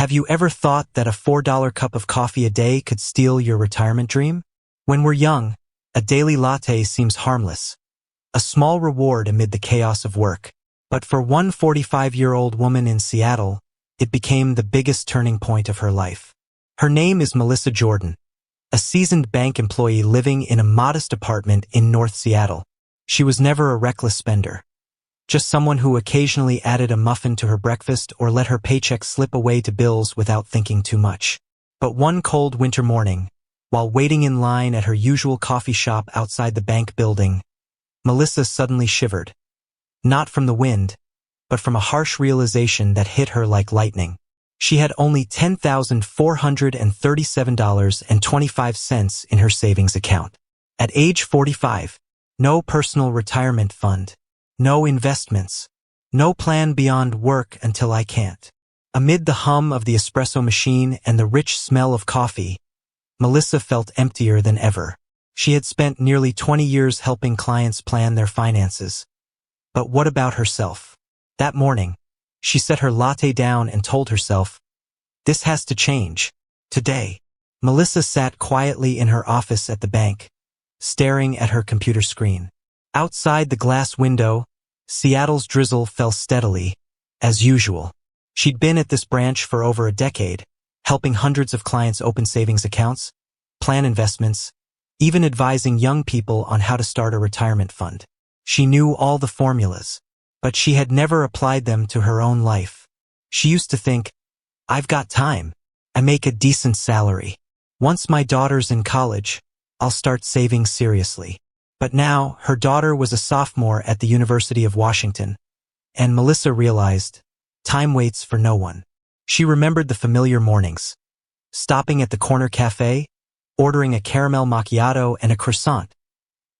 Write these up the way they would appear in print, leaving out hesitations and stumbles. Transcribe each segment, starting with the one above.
Have you ever thought that a $4 cup of coffee a day could steal your retirement dream? When we're young, a daily latte seems harmless, a small reward amid the chaos of work. But for one 45-year-old woman in Seattle, it became the biggest turning point of her life. Her name is Melissa Jordan, a seasoned bank employee living in a modest apartment in North Seattle. She was never a reckless spender, just someone who occasionally added a muffin to her breakfast or let her paycheck slip away to bills without thinking too much. But one cold winter morning, while waiting in line at her usual coffee shop outside the bank building, Melissa suddenly shivered. Not from the wind, but from a harsh realization that hit her like lightning. She had only $10,437.25 in her savings account. At age 45, no personal retirement fund, no investments, no plan beyond work until I can't. Amid the hum of the espresso machine and the rich smell of coffee, Melissa felt emptier than ever. She had spent nearly 20 years helping clients plan their finances. But what about herself? That morning, she set her latte down and told herself, "This has to change. Today." Melissa sat quietly in her office at the bank, staring at her computer screen. Outside the glass window, Seattle's drizzle fell steadily, as usual. She'd been at this branch for over a decade, helping hundreds of clients open savings accounts, plan investments, even advising young people on how to start a retirement fund. She knew all the formulas, but she had never applied them to her own life. She used to think, "I've got time. I make a decent salary. Once my daughter's in college, I'll start saving seriously." But now, her daughter was a sophomore at the University of Washington, and Melissa realized, time waits for no one. She remembered the familiar mornings, stopping at the corner cafe, ordering a caramel macchiato and a croissant.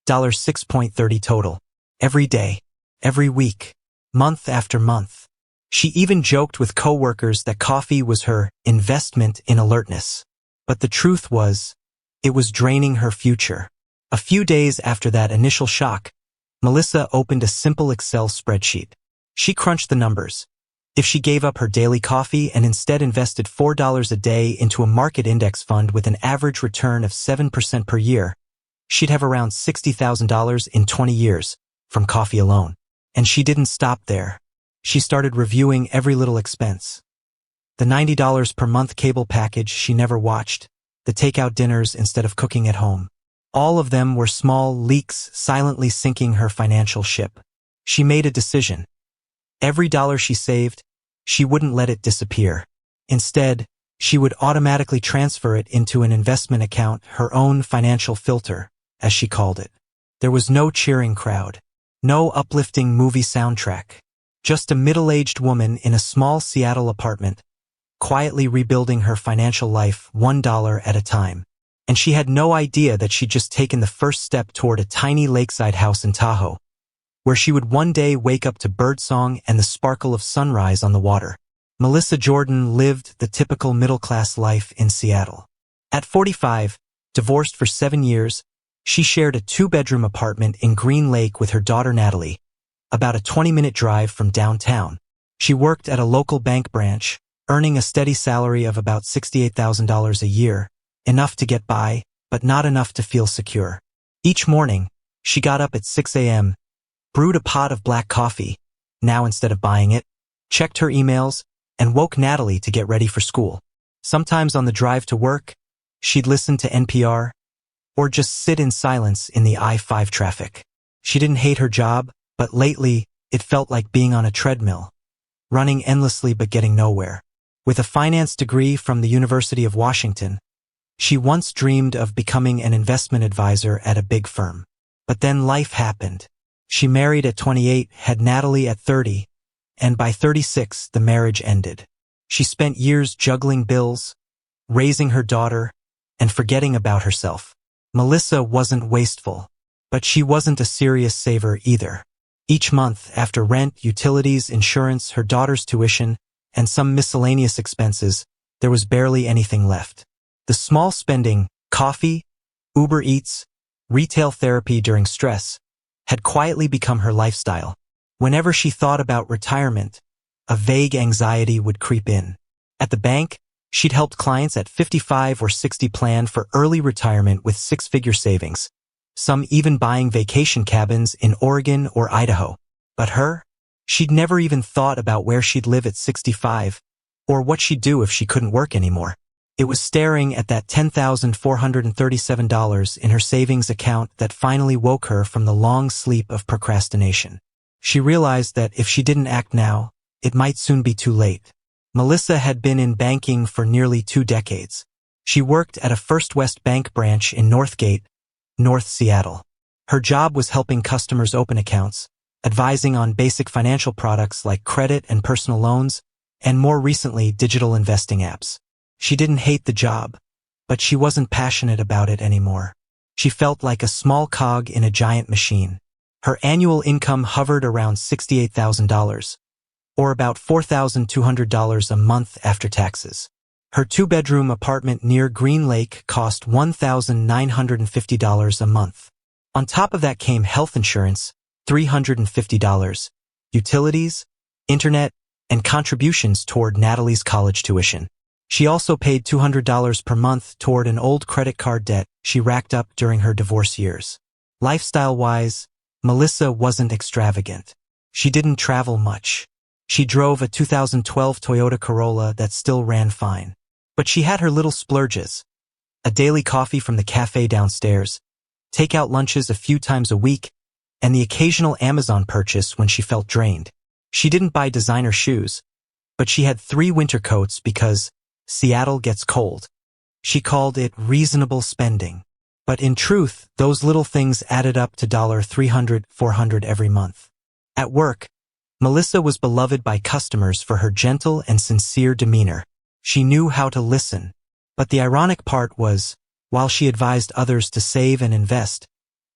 $6.30 total. Every day, every week, month after month. She even joked with coworkers that coffee was her investment in alertness. But the truth was, it was draining her future. A few days after that initial shock, Melissa opened a simple Excel spreadsheet. She crunched the numbers. If she gave up her daily coffee and instead invested $4 a day into a market index fund with an average return of 7% per year, she'd have around $60,000 in 20 years from coffee alone. And she didn't stop there. She started reviewing every little expense. The $90 per month cable package she never watched, the takeout dinners instead of cooking at home. All of them were small leaks silently sinking her financial ship. She made a decision. Every dollar she saved, she wouldn't let it disappear. Instead, she would automatically transfer it into an investment account, her own financial filter, as she called it. There was no cheering crowd, no uplifting movie soundtrack, just a middle-aged woman in a small Seattle apartment, quietly rebuilding her financial life $1 at a time. And she had no idea that she'd just taken the first step toward a tiny lakeside house in Tahoe, where she would one day wake up to birdsong and the sparkle of sunrise on the water. Melissa Jordan lived the typical middle-class life in Seattle. At 45, divorced for 7 years, she shared a 2-bedroom apartment in Green Lake with her daughter Natalie, about a 20-minute drive from downtown. She worked at a local bank branch, earning a steady salary of about $68,000 a year, enough to get by, but not enough to feel secure. Each morning, she got up at 6 a.m., brewed a pot of black coffee, now instead of buying it, checked her emails, and woke Natalie to get ready for school. Sometimes on the drive to work, she'd listen to NPR, or just sit in silence in the I-5 traffic. She didn't hate her job, but lately, it felt like being on a treadmill, running endlessly but getting nowhere. With a finance degree from the University of Washington, she once dreamed of becoming an investment advisor at a big firm. But then life happened. She married at 28, had Natalie at 30, and by 36, the marriage ended. She spent years juggling bills, raising her daughter, and forgetting about herself. Melissa wasn't wasteful, but she wasn't a serious saver either. Each month, after rent, utilities, insurance, her daughter's tuition, and some miscellaneous expenses, there was barely anything left. The small spending, coffee, Uber Eats, retail therapy during stress, had quietly become her lifestyle. Whenever she thought about retirement, a vague anxiety would creep in. At the bank, she'd helped clients at 55 or 60 plan for early retirement with six-figure savings, some even buying vacation cabins in Oregon or Idaho. But her? She'd never even thought about where she'd live at 65, or what she'd do if she couldn't work anymore. It was staring at that $10,437 in her savings account that finally woke her from the long sleep of procrastination. She realized that if she didn't act now, it might soon be too late. Melissa had been in banking for nearly 2 decades. She worked at a First West Bank branch in Northgate, North Seattle. Her job was helping customers open accounts, advising on basic financial products like credit and personal loans, and more recently, digital investing apps. She didn't hate the job, but she wasn't passionate about it anymore. She felt like a small cog in a giant machine. Her annual income hovered around $68,000, or about $4,200 a month after taxes. Her 2-bedroom apartment near Green Lake cost $1,950 a month. On top of that came health insurance, $350, utilities, internet, and contributions toward Natalie's college tuition. She also paid $200 per month toward an old credit card debt she racked up during her divorce years. Lifestyle-wise, Melissa wasn't extravagant. She didn't travel much. She drove a 2012 Toyota Corolla that still ran fine. But she had her little splurges. A daily coffee from the cafe downstairs, takeout lunches a few times a week, and the occasional Amazon purchase when she felt drained. She didn't buy designer shoes, but she had 3 winter coats because Seattle gets cold. She called it reasonable spending. But in truth, those little things added up to $300, $400 every month. At work, Melissa was beloved by customers for her gentle and sincere demeanor. She knew how to listen. But the ironic part was, while she advised others to save and invest,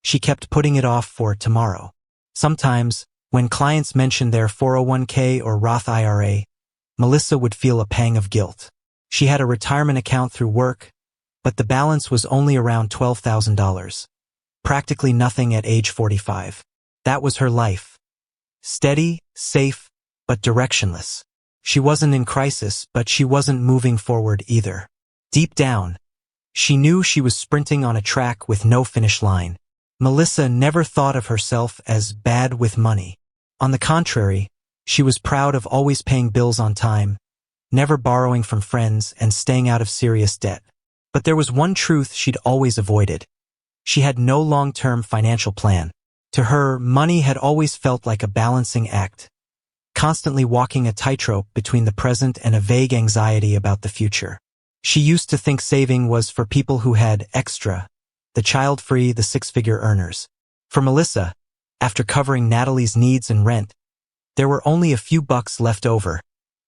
she kept putting it off for tomorrow. Sometimes, when clients mentioned their 401k or Roth IRA, Melissa would feel a pang of guilt. She had a retirement account through work, but the balance was only around $12,000. Practically nothing at age 45. That was her life. Steady, safe, but directionless. She wasn't in crisis, but she wasn't moving forward either. Deep down, she knew she was sprinting on a track with no finish line. Melissa never thought of herself as bad with money. On the contrary, she was proud of always paying bills on time, never borrowing from friends, and staying out of serious debt. But there was one truth she'd always avoided. She had no long-term financial plan. To her, money had always felt like a balancing act, constantly walking a tightrope between the present and a vague anxiety about the future. She used to think saving was for people who had extra, the child-free, the 6-figure earners. For Melissa, after covering Natalie's needs and rent, there were only a few bucks left over,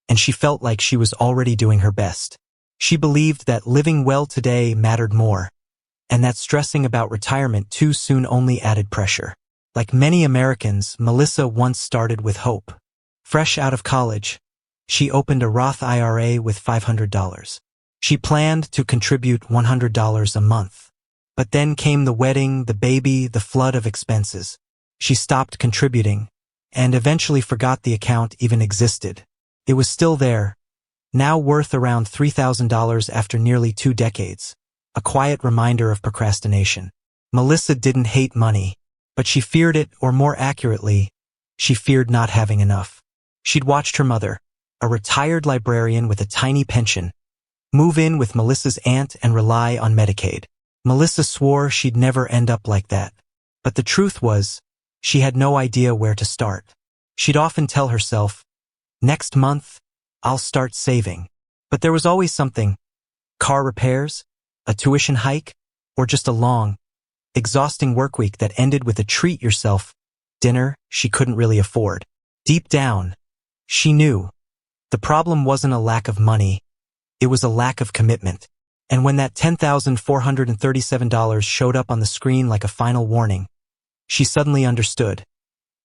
and she felt like she was already doing her best. She believed that living well today mattered more, and that stressing about retirement too soon only added pressure. Like many Americans, Melissa once started with hope. Fresh out of college, she opened a Roth IRA with $500. She planned to contribute $100 a month. But then came the wedding, the baby, the flood of expenses. She stopped contributing, and eventually forgot the account even existed. It was still there, now worth around $3,000 after nearly 2 decades. A quiet reminder of procrastination. Melissa didn't hate money, but she feared it, or more accurately, she feared not having enough. She'd watched her mother, a retired librarian with a tiny pension, move in with Melissa's aunt and rely on Medicaid. Melissa swore she'd never end up like that. But the truth was, she had no idea where to start. She'd often tell herself, "Next month, I'll start saving." But there was always something. Car repairs, a tuition hike, or just a long, exhausting workweek that ended with a treat-yourself dinner she couldn't really afford. Deep down, she knew the problem wasn't a lack of money, it was a lack of commitment. And when that $10,437 showed up on the screen like a final warning, she suddenly understood.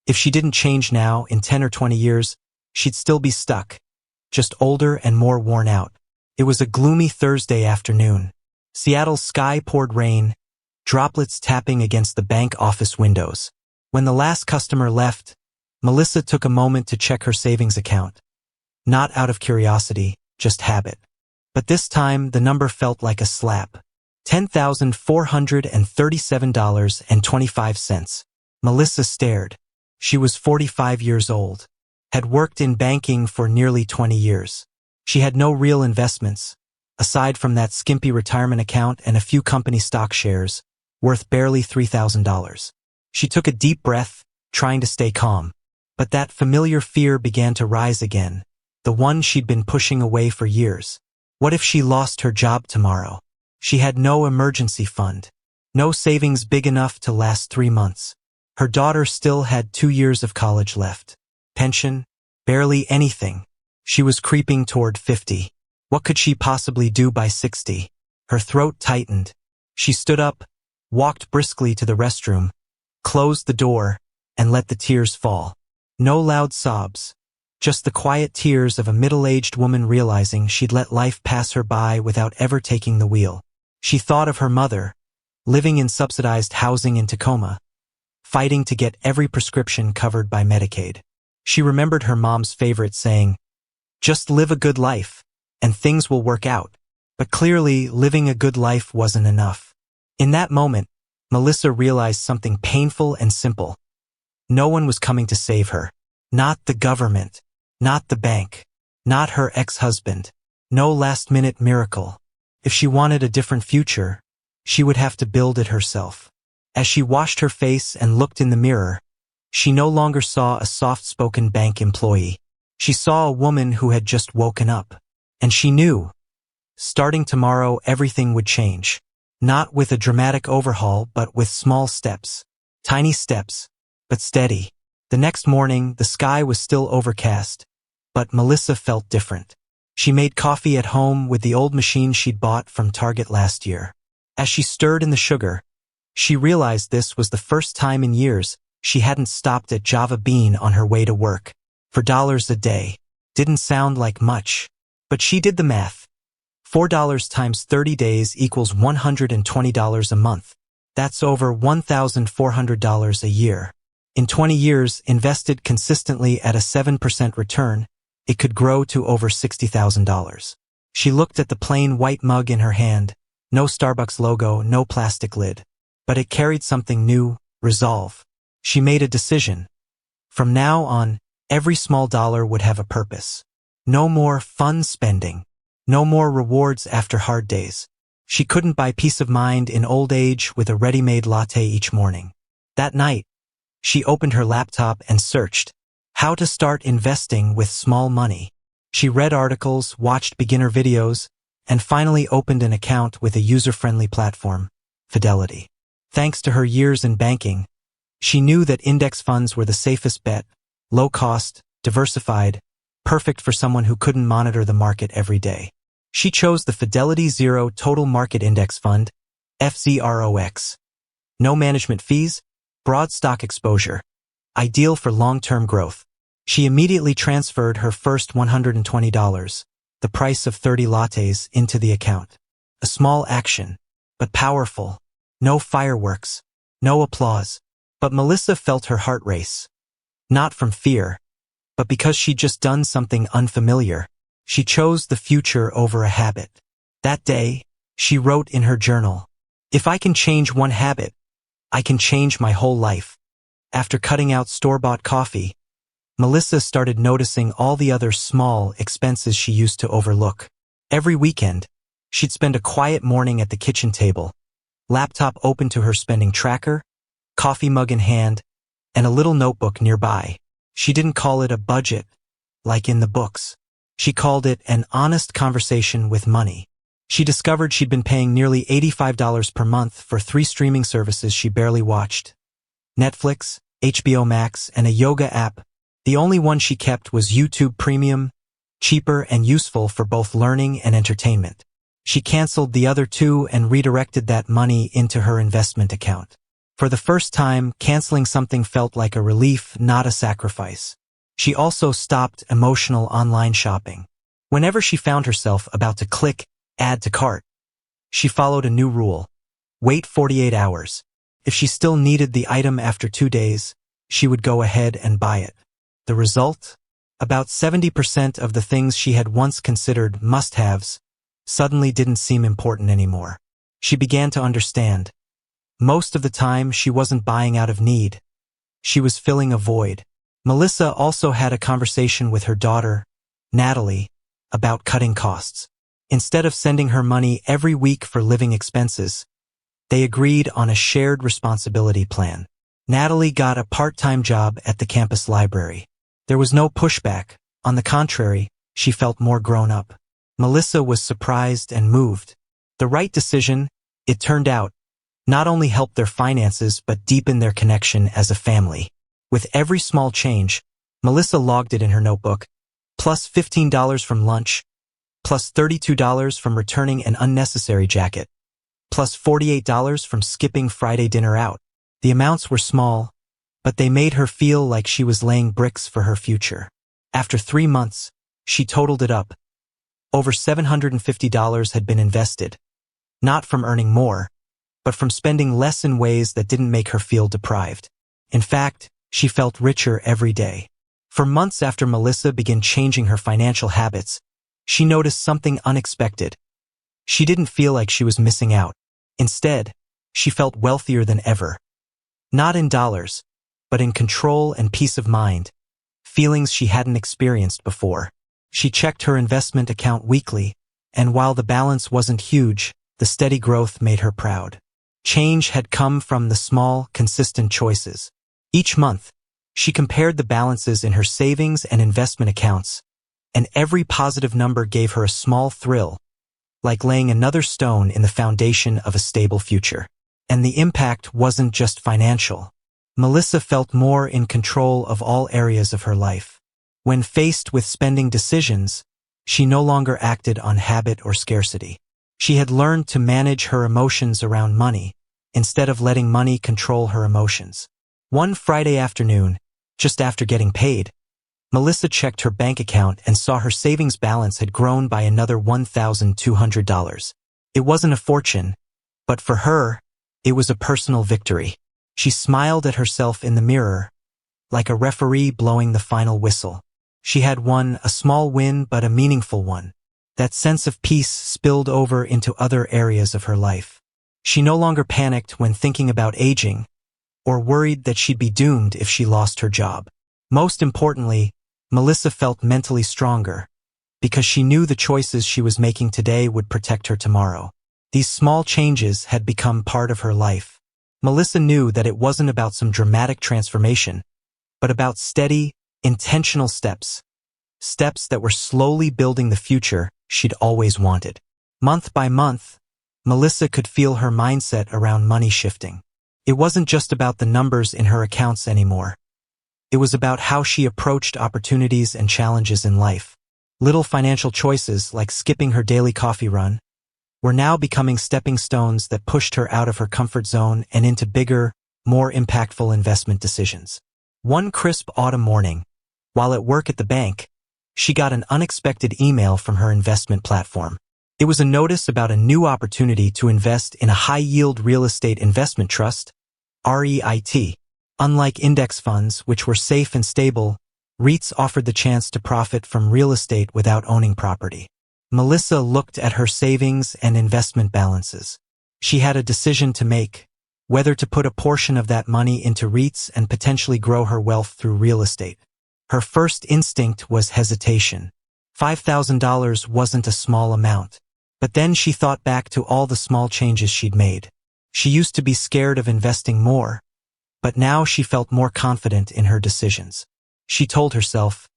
If she didn't change now, in 10 or 20 years, she'd still be stuck, just older and more worn out. It was a gloomy Thursday afternoon. Seattle's sky poured rain, droplets tapping against the bank office windows. When the last customer left, Melissa took a moment to check her savings account. Not out of curiosity, just habit. But this time, the number felt like a slap. $10,437.25. Melissa stared. She was 45 years old, had worked in banking for nearly 20 years. She had no real investments, aside from that skimpy retirement account and a few company stock shares, worth barely $3,000. She took a deep breath, trying to stay calm. But that familiar fear began to rise again, the one she'd been pushing away for years. What if she lost her job tomorrow? She had no emergency fund, no savings big enough to last 3 months. Her daughter still had 2 years of college left. Pension? Barely anything. She was creeping toward 50. What could she possibly do by 60? Her throat tightened. She stood up, walked briskly to the restroom, closed the door, and let the tears fall. No loud sobs, just the quiet tears of a middle-aged woman realizing she'd let life pass her by without ever taking the wheel. She thought of her mother, living in subsidized housing in Tacoma, fighting to get every prescription covered by Medicaid. She remembered her mom's favorite saying, "Just live a good life, and things will work out." But clearly, living a good life wasn't enough. In that moment, Melissa realized something painful and simple. No one was coming to save her. Not the government. Not the bank. Not her ex-husband. No last-minute miracle. If she wanted a different future, she would have to build it herself. As she washed her face and looked in the mirror, she no longer saw a soft-spoken bank employee. She saw a woman who had just woken up. And she knew, starting tomorrow, everything would change. Not with a dramatic overhaul, but with small steps. Tiny steps, but steady. The next morning, the sky was still overcast, but Melissa felt different. She made coffee at home with the old machine she'd bought from Target last year. As she stirred in the sugar, she realized this was the first time in years she hadn't stopped at Java Bean on her way to work. For $4 a day. Didn't sound like much, but she did the math. $4 times 30 days equals $120 a month. That's over $1,400 a year. In 20 years, invested consistently at a 7% return, it could grow to over $60,000. She looked at the plain white mug in her hand, no Starbucks logo, no plastic lid. But it carried something new, resolve. She made a decision. From now on, every small dollar would have a purpose. No more fun spending. No more rewards after hard days. She couldn't buy peace of mind in old age with a ready-made latte each morning. That night, she opened her laptop and searched how to start investing with small money. She read articles, watched beginner videos, and finally opened an account with a user-friendly platform, Fidelity. Thanks to her years in banking, she knew that index funds were the safest bet, low cost, diversified, perfect for someone who couldn't monitor the market every day. She chose the Fidelity Zero Total Market Index Fund, FZROX. No management fees, broad stock exposure. Ideal for long-term growth. She immediately transferred her first $120, the price of 30 lattes, into the account. A small action, but powerful. No fireworks, no applause. But Melissa felt her heart race. Not from fear, but because she'd just done something unfamiliar. She chose the future over a habit. That day, she wrote in her journal, "If I can change one habit, I can change my whole life." After cutting out store-bought coffee, Melissa started noticing all the other small expenses she used to overlook. Every weekend, she'd spend a quiet morning at the kitchen table, laptop open to her spending tracker, coffee mug in hand, and a little notebook nearby. She didn't call it a budget, like in the books. She called it an honest conversation with money. She discovered she'd been paying nearly $85 per month for 3 streaming services she barely watched. Netflix, HBO Max, and a yoga app. The only one she kept was YouTube Premium, cheaper and useful for both learning and entertainment. She canceled the other 2 and redirected that money into her investment account. For the first time, canceling something felt like a relief, not a sacrifice. She also stopped emotional online shopping. Whenever she found herself about to click Add to Cart, she followed a new rule. Wait 48 hours. If she still needed the item after 2 days, she would go ahead and buy it. The result? About 70% of the things she had once considered must-haves suddenly didn't seem important anymore. She began to understand. Most of the time, she wasn't buying out of need. She was filling a void. Melissa also had a conversation with her daughter, Natalie, about cutting costs. Instead of sending her money every week for living expenses, they agreed on a shared responsibility plan. Natalie got a part-time job at the campus library. There was no pushback. On the contrary, she felt more grown up. Melissa was surprised and moved. The right decision, it turned out, not only helped their finances but deepened their connection as a family. With every small change, Melissa logged it in her notebook, plus $15 from lunch, plus $32 from returning an unnecessary jacket, plus $48 from skipping Friday dinner out. The amounts were small, but they made her feel like she was laying bricks for her future. After 3 months, she totaled it up. Over $750 had been invested, not from earning more, but from spending less in ways that didn't make her feel deprived. In fact, she felt richer every day. For months after Melissa began changing her financial habits, she noticed something unexpected. She didn't feel like she was missing out. Instead, she felt wealthier than ever. Not in dollars, but in control and peace of mind, feelings she hadn't experienced before. She checked her investment account weekly, and while the balance wasn't huge, the steady growth made her proud. Change had come from the small, consistent choices. Each month, she compared the balances in her savings and investment accounts, and every positive number gave her a small thrill, like laying another stone in the foundation of a stable future. And the impact wasn't just financial. Melissa felt more in control of all areas of her life. When faced with spending decisions, she no longer acted on habit or scarcity. She had learned to manage her emotions around money, instead of letting money control her emotions. One Friday afternoon, just after getting paid, Melissa checked her bank account and saw her savings balance had grown by another $1,200. It wasn't a fortune, but for her, it was a personal victory. She smiled at herself in the mirror, like a referee blowing the final whistle. She had won a small win, but a meaningful one. That sense of peace spilled over into other areas of her life. She no longer panicked when thinking about aging, or worried that she'd be doomed if she lost her job. Most importantly, Melissa felt mentally stronger, because she knew the choices she was making today would protect her tomorrow. These small changes had become part of her life. Melissa knew that it wasn't about some dramatic transformation, but about steady, intentional steps. Steps that were slowly building the future she'd always wanted. Month by month, Melissa could feel her mindset around money shifting. It wasn't just about the numbers in her accounts anymore. It was about how she approached opportunities and challenges in life. Little financial choices, like skipping her daily coffee run, were now becoming stepping stones that pushed her out of her comfort zone and into bigger, more impactful investment decisions. One crisp autumn morning, while at work at the bank, she got an unexpected email from her investment platform. It was a notice about a new opportunity to invest in a high-yield real estate investment trust, REIT. Unlike index funds, which were safe and stable, REITs offered the chance to profit from real estate without owning property. Melissa looked at her savings and investment balances. She had a decision to make, whether to put a portion of that money into REITs and potentially grow her wealth through real estate. Her first instinct was hesitation. $5,000 wasn't a small amount. But then she thought back to all the small changes she'd made. She used to be scared of investing more, but now she felt more confident in her decisions. She told herself,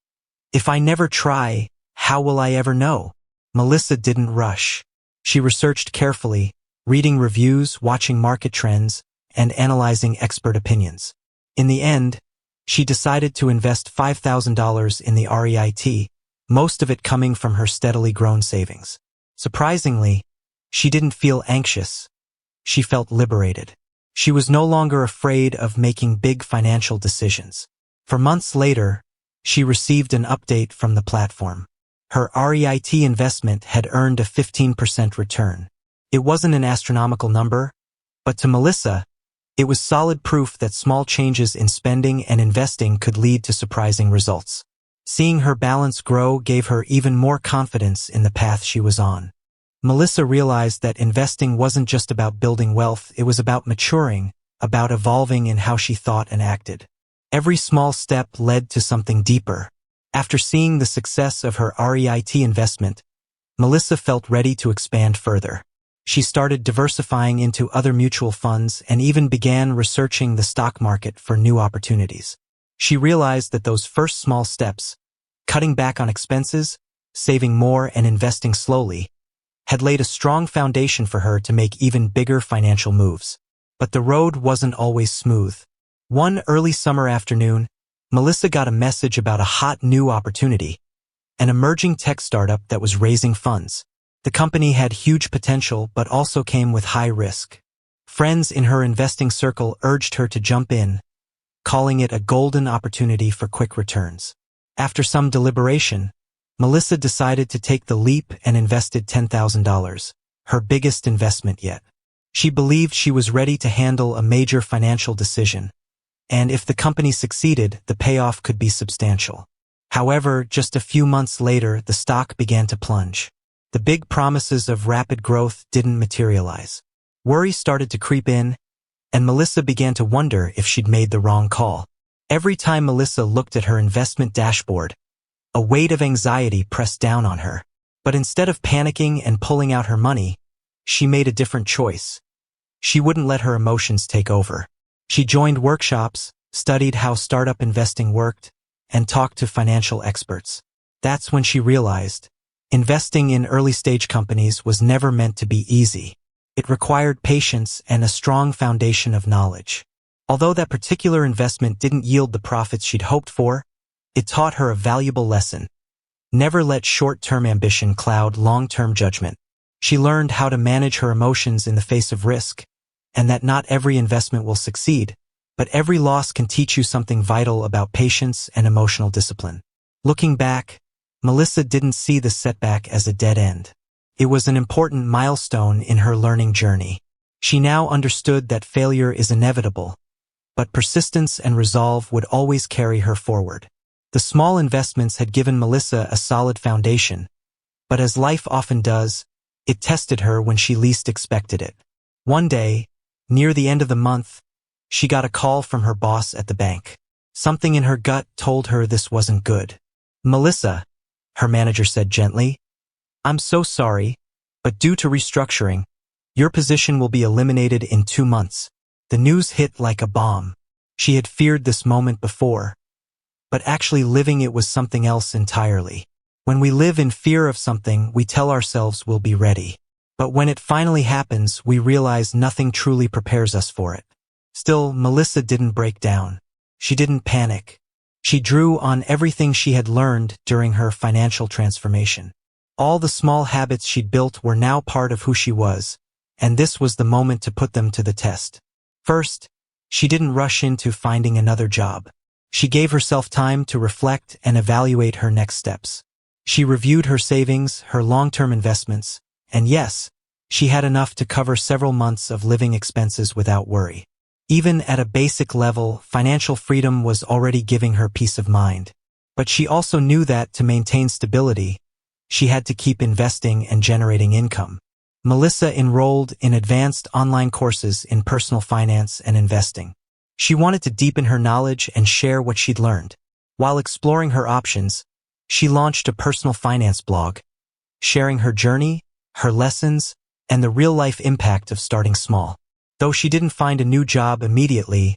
"If I never try, how will I ever know?" Melissa didn't rush. She researched carefully, reading reviews, watching market trends, and analyzing expert opinions. In the end, she decided to invest $5,000 in the REIT, most of it coming from her steadily grown savings. Surprisingly, she didn't feel anxious. She felt liberated. She was no longer afraid of making big financial decisions. For months later, she received an update from the platform. Her REIT investment had earned a 15% return. It wasn't an astronomical number, but to Melissa, it was solid proof that small changes in spending and investing could lead to surprising results. Seeing her balance grow gave her even more confidence in the path she was on. Melissa realized that investing wasn't just about building wealth, it was about maturing, about evolving in how she thought and acted. Every small step led to something deeper. After seeing the success of her REIT investment, Melissa felt ready to expand further. She started diversifying into other mutual funds and even began researching the stock market for new opportunities. She realized that those first small steps, cutting back on expenses, saving more and investing slowly, had laid a strong foundation for her to make even bigger financial moves. But the road wasn't always smooth. One early summer afternoon, Melissa got a message about a hot new opportunity, an emerging tech startup that was raising funds. The company had huge potential but also came with high risk. Friends in her investing circle urged her to jump in, calling it a golden opportunity for quick returns. After some deliberation, Melissa decided to take the leap and invested $10,000, her biggest investment yet. She believed she was ready to handle a major financial decision, and if the company succeeded, the payoff could be substantial. However, just a few months later, the stock began to plunge. The big promises of rapid growth didn't materialize. Worry started to creep in, and Melissa began to wonder if she'd made the wrong call. Every time Melissa looked at her investment dashboard, a weight of anxiety pressed down on her. But instead of panicking and pulling out her money, she made a different choice. She wouldn't let her emotions take over. She joined workshops, studied how startup investing worked, and talked to financial experts. That's when she realized investing in early-stage companies was never meant to be easy. It required patience and a strong foundation of knowledge. Although that particular investment didn't yield the profits she'd hoped for, it taught her a valuable lesson. Never let short-term ambition cloud long-term judgment. She learned how to manage her emotions in the face of risk, and that not every investment will succeed, but every loss can teach you something vital about patience and emotional discipline. Looking back, Melissa didn't see the setback as a dead end. It was an important milestone in her learning journey. She now understood that failure is inevitable, but persistence and resolve would always carry her forward. The small investments had given Melissa a solid foundation, but as life often does, it tested her when she least expected it. One day, near the end of the month, she got a call from her boss at the bank. Something in her gut told her this wasn't good. "Melissa," her manager said gently, "I'm so sorry, but due to restructuring, your position will be eliminated in 2 months." The news hit like a bomb. She had feared this moment before, but actually living it was something else entirely. When we live in fear of something, we tell ourselves we'll be ready. But when it finally happens, we realize nothing truly prepares us for it. Still, Melissa didn't break down. She didn't panic. She drew on everything she had learned during her financial transformation. All the small habits she'd built were now part of who she was, and this was the moment to put them to the test. First, she didn't rush into finding another job. She gave herself time to reflect and evaluate her next steps. She reviewed her savings, her long-term investments, and yes, she had enough to cover several months of living expenses without worry. Even at a basic level, financial freedom was already giving her peace of mind. But she also knew that to maintain stability, she had to keep investing and generating income. Melissa enrolled in advanced online courses in personal finance and investing. She wanted to deepen her knowledge and share what she'd learned. While exploring her options, she launched a personal finance blog, sharing her journey, her lessons, and the real-life impact of starting small. Though she didn't find a new job immediately,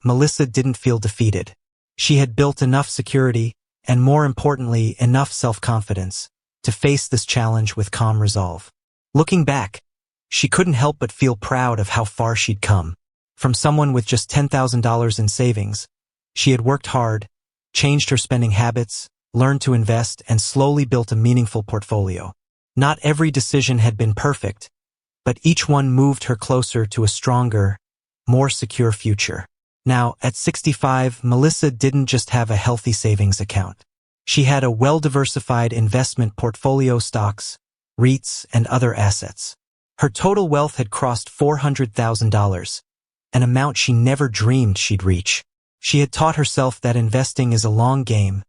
Melissa didn't feel defeated. She had built enough security, and more importantly, enough self-confidence, to face this challenge with calm resolve. Looking back, she couldn't help but feel proud of how far she'd come. From someone with just $10,000 in savings, she had worked hard, changed her spending habits, learned to invest, and slowly built a meaningful portfolio. Not every decision had been perfect, but each one moved her closer to a stronger, more secure future. Now, at 65, Melissa didn't just have a healthy savings account. She had a well-diversified investment portfolio, stocks, REITs, and other assets. Her total wealth had crossed $400,000, an amount she never dreamed she'd reach. She had taught herself that investing is a long game,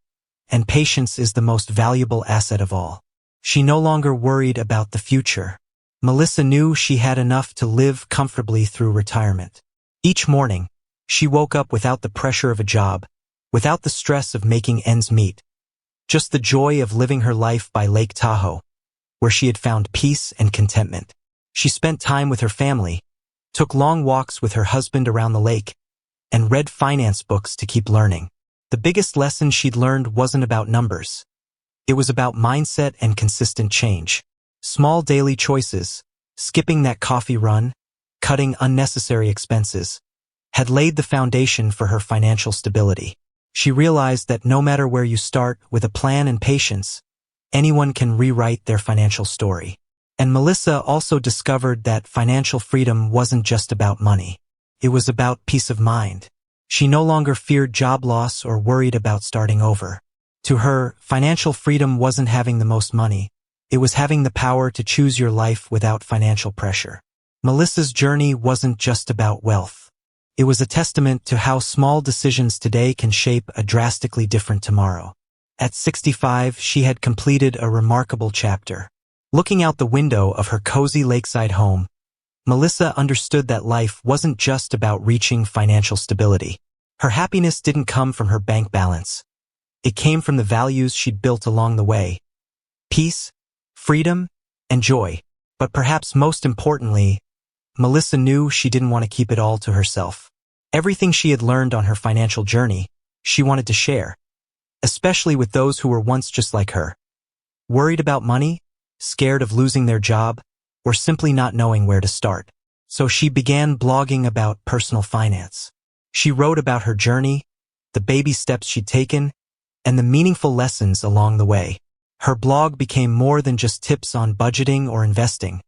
and patience is the most valuable asset of all. She no longer worried about the future. Melissa knew she had enough to live comfortably through retirement. Each morning, she woke up without the pressure of a job, without the stress of making ends meet, just the joy of living her life by Lake Tahoe, where she had found peace and contentment. She spent time with her family, took long walks with her husband around the lake, and read finance books to keep learning. The biggest lesson she'd learned wasn't about numbers. It was about mindset and consistent change. Small daily choices, skipping that coffee run, cutting unnecessary expenses, had laid the foundation for her financial stability. She realized that no matter where you start with a plan and patience, anyone can rewrite their financial story. And Melissa also discovered that financial freedom wasn't just about money. It was about peace of mind. She no longer feared job loss or worried about starting over. To her, financial freedom wasn't having the most money. It was having the power to choose your life without financial pressure. Melissa's journey wasn't just about wealth. It was a testament to how small decisions today can shape a drastically different tomorrow. At 65, she had completed a remarkable chapter. Looking out the window of her cozy lakeside home, Melissa understood that life wasn't just about reaching financial stability. Her happiness didn't come from her bank balance. It came from the values she'd built along the way: peace, freedom, and joy. But perhaps most importantly, Melissa knew she didn't want to keep it all to herself. Everything she had learned on her financial journey, she wanted to share, especially with those who were once just like her. Worried about money, scared of losing their job, or simply not knowing where to start. So she began blogging about personal finance. She wrote about her journey, the baby steps she'd taken, and the meaningful lessons along the way. Her blog became more than just tips on budgeting or investing.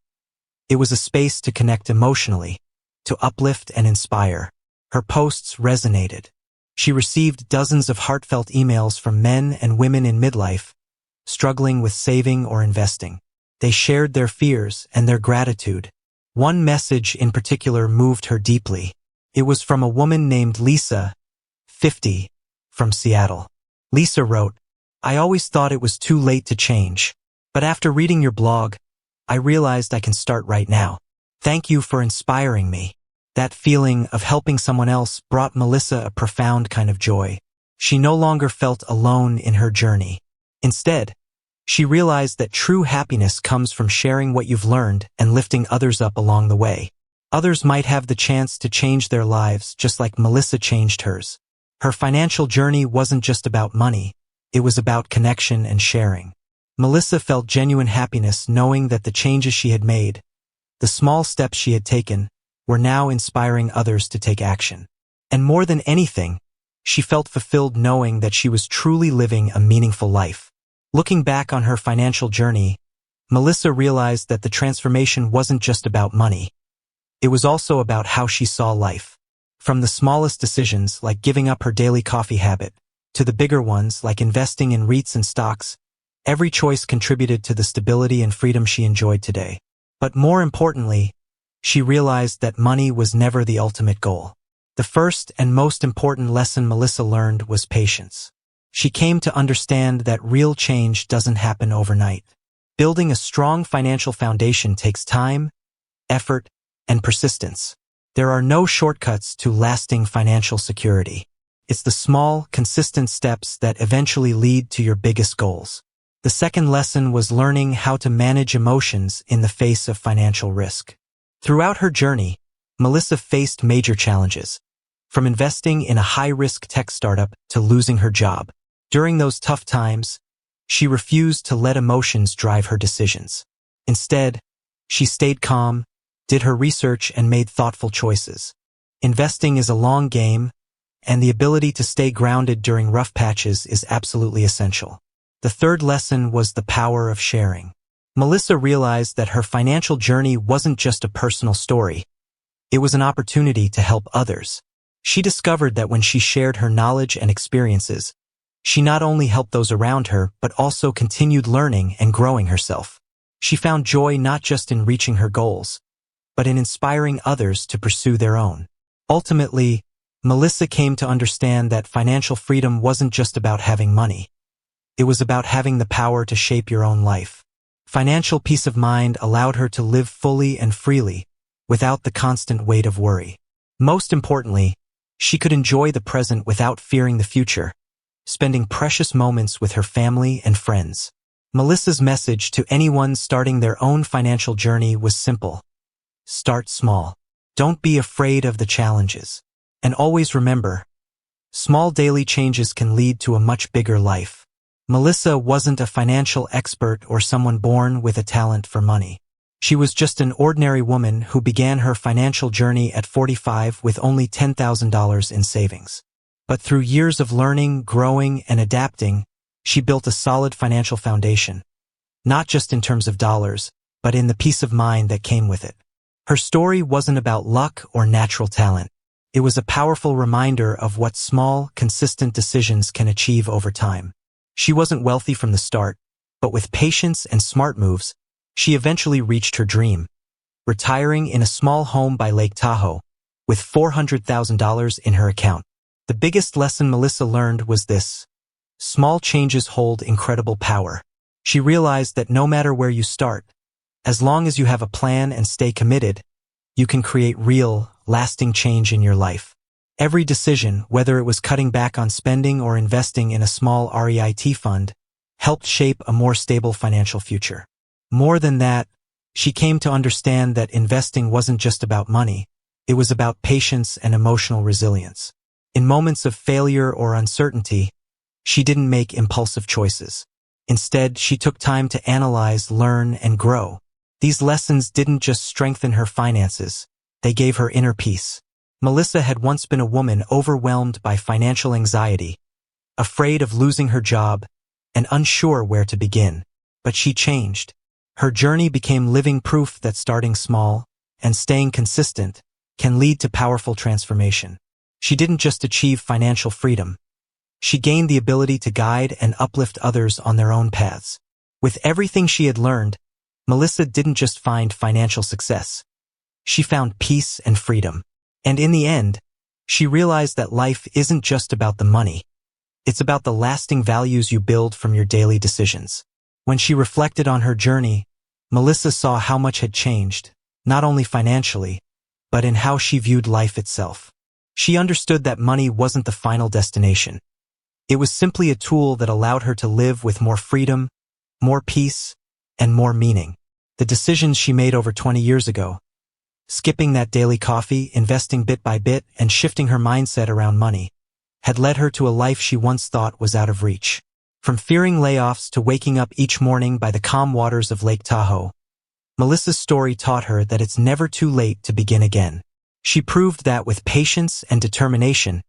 It was a space to connect emotionally, to uplift and inspire. Her posts resonated. She received dozens of heartfelt emails from men and women in midlife, struggling with saving or investing. They shared their fears and their gratitude. One message in particular moved her deeply. It was from a woman named Lisa, 50, from Seattle. Lisa wrote, "I always thought it was too late to change, but after reading your blog, I realized I can start right now. Thank you for inspiring me." That feeling of helping someone else brought Melissa a profound kind of joy. She no longer felt alone in her journey. Instead, she realized that true happiness comes from sharing what you've learned and lifting others up along the way. Others might have the chance to change their lives just like Melissa changed hers. Her financial journey wasn't just about money. It was about connection and sharing. Melissa felt genuine happiness knowing that the changes she had made, the small steps she had taken, were now inspiring others to take action. And more than anything, she felt fulfilled knowing that she was truly living a meaningful life. Looking back on her financial journey, Melissa realized that the transformation wasn't just about money. It was also about how she saw life. From the smallest decisions like giving up her daily coffee habit, to the bigger ones like investing in REITs and stocks, every choice contributed to the stability and freedom she enjoyed today. But more importantly, she realized that money was never the ultimate goal. The first and most important lesson Melissa learned was patience. She came to understand that real change doesn't happen overnight. Building a strong financial foundation takes time, effort, and persistence. There are no shortcuts to lasting financial security. It's the small, consistent steps that eventually lead to your biggest goals. The second lesson was learning how to manage emotions in the face of financial risk. Throughout her journey, Melissa faced major challenges, from investing in a high-risk tech startup to losing her job. During those tough times, she refused to let emotions drive her decisions. Instead, she stayed calm, did her research, and made thoughtful choices. Investing is a long game, and the ability to stay grounded during rough patches is absolutely essential. The third lesson was the power of sharing. Melissa realized that her financial journey wasn't just a personal story. It was an opportunity to help others. She discovered that when she shared her knowledge and experiences, she not only helped those around her, but also continued learning and growing herself. She found joy not just in reaching her goals, but in inspiring others to pursue their own. Ultimately, Melissa came to understand that financial freedom wasn't just about having money. It was about having the power to shape your own life. Financial peace of mind allowed her to live fully and freely, without the constant weight of worry. Most importantly, she could enjoy the present without fearing the future, spending precious moments with her family and friends. Melissa's message to anyone starting their own financial journey was simple. Start small. Don't be afraid of the challenges. And always remember, small daily changes can lead to a much bigger life. Melissa wasn't a financial expert or someone born with a talent for money. She was just an ordinary woman who began her financial journey at 45 with only $10,000 in savings. But through years of learning, growing, and adapting, she built a solid financial foundation, not just in terms of dollars, but in the peace of mind that came with it. Her story wasn't about luck or natural talent. It was a powerful reminder of what small, consistent decisions can achieve over time. She wasn't wealthy from the start, but with patience and smart moves, she eventually reached her dream, retiring in a small home by Lake Tahoe, with $400,000 in her account. The biggest lesson Melissa learned was this: small changes hold incredible power. She realized that no matter where you start, as long as you have a plan and stay committed, you can create real, lasting change in your life. Every decision, whether it was cutting back on spending or investing in a small REIT fund, helped shape a more stable financial future. More than that, she came to understand that investing wasn't just about money, it was about patience and emotional resilience. In moments of failure or uncertainty, she didn't make impulsive choices. Instead, she took time to analyze, learn, and grow. These lessons didn't just strengthen her finances, they gave her inner peace. Melissa had once been a woman overwhelmed by financial anxiety, afraid of losing her job, and unsure where to begin. But she changed. Her journey became living proof that starting small and staying consistent can lead to powerful transformation. She didn't just achieve financial freedom. She gained the ability to guide and uplift others on their own paths. With everything she had learned, Melissa didn't just find financial success. She found peace and freedom. And in the end, she realized that life isn't just about the money. It's about the lasting values you build from your daily decisions. When she reflected on her journey, Melissa saw how much had changed, not only financially, but in how she viewed life itself. She understood that money wasn't the final destination. It was simply a tool that allowed her to live with more freedom, more peace, and more meaning. The decisions she made over 20 years ago, skipping that daily coffee, investing bit by bit, and shifting her mindset around money, had led her to a life she once thought was out of reach. From fearing layoffs to waking up each morning by the calm waters of Lake Tahoe, Melissa's story taught her that it's never too late to begin again. She proved that with patience and determination,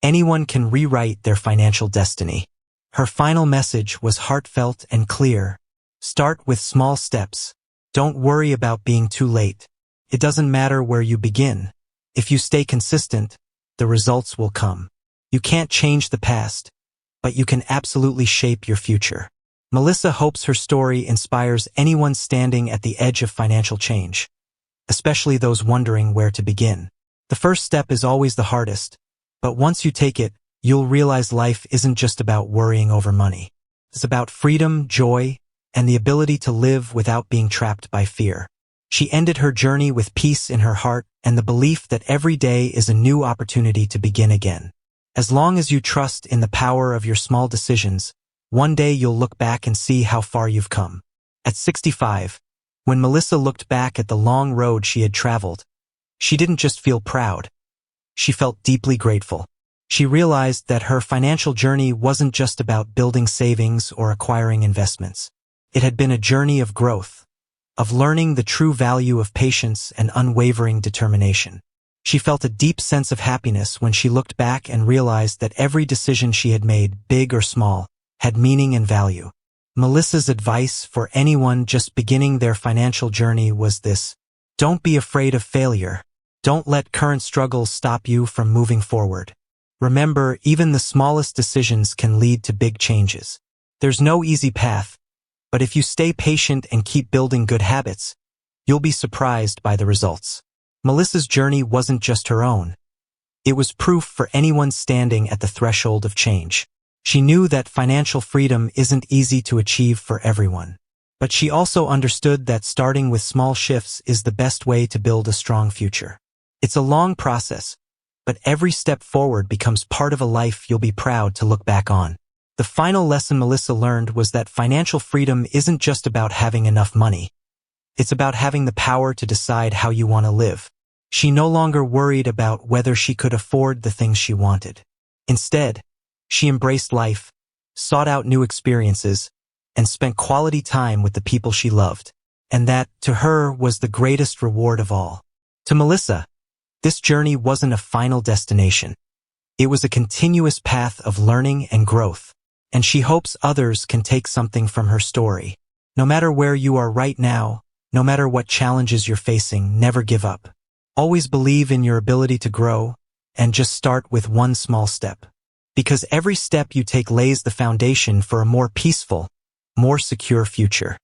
anyone can rewrite their financial destiny. Her final message was heartfelt and clear. Start with small steps. Don't worry about being too late. It doesn't matter where you begin. If you stay consistent, the results will come. You can't change the past, but you can absolutely shape your future. Melissa hopes her story inspires anyone standing at the edge of financial change, especially those wondering where to begin. The first step is always the hardest, but once you take it, you'll realize life isn't just about worrying over money. It's about freedom, joy, and the ability to live without being trapped by fear. She ended her journey with peace in her heart and the belief that every day is a new opportunity to begin again. As long as you trust in the power of your small decisions, one day you'll look back and see how far you've come. At 65, when Melissa looked back at the long road she had traveled, she didn't just feel proud. She felt deeply grateful. She realized that her financial journey wasn't just about building savings or acquiring investments. It had been a journey of growth, of learning the true value of patience and unwavering determination. She felt a deep sense of happiness when she looked back and realized that every decision she had made, big or small, had meaning and value. Melissa's advice for anyone just beginning their financial journey was this: don't be afraid of failure. Don't let current struggles stop you from moving forward. Remember, even the smallest decisions can lead to big changes. There's no easy path, but if you stay patient and keep building good habits, you'll be surprised by the results. Melissa's journey wasn't just her own. It was proof for anyone standing at the threshold of change. She knew that financial freedom isn't easy to achieve for everyone. But she also understood that starting with small shifts is the best way to build a strong future. It's a long process, but every step forward becomes part of a life you'll be proud to look back on. The final lesson Melissa learned was that financial freedom isn't just about having enough money. It's about having the power to decide how you want to live. She no longer worried about whether she could afford the things she wanted. Instead, she embraced life, sought out new experiences, and spent quality time with the people she loved. And that, to her, was the greatest reward of all. To Melissa, this journey wasn't a final destination. It was a continuous path of learning and growth, and she hopes others can take something from her story. No matter where you are right now, no matter what challenges you're facing, never give up. Always believe in your ability to grow, and just start with one small step. Because every step you take lays the foundation for a more peaceful, more secure future.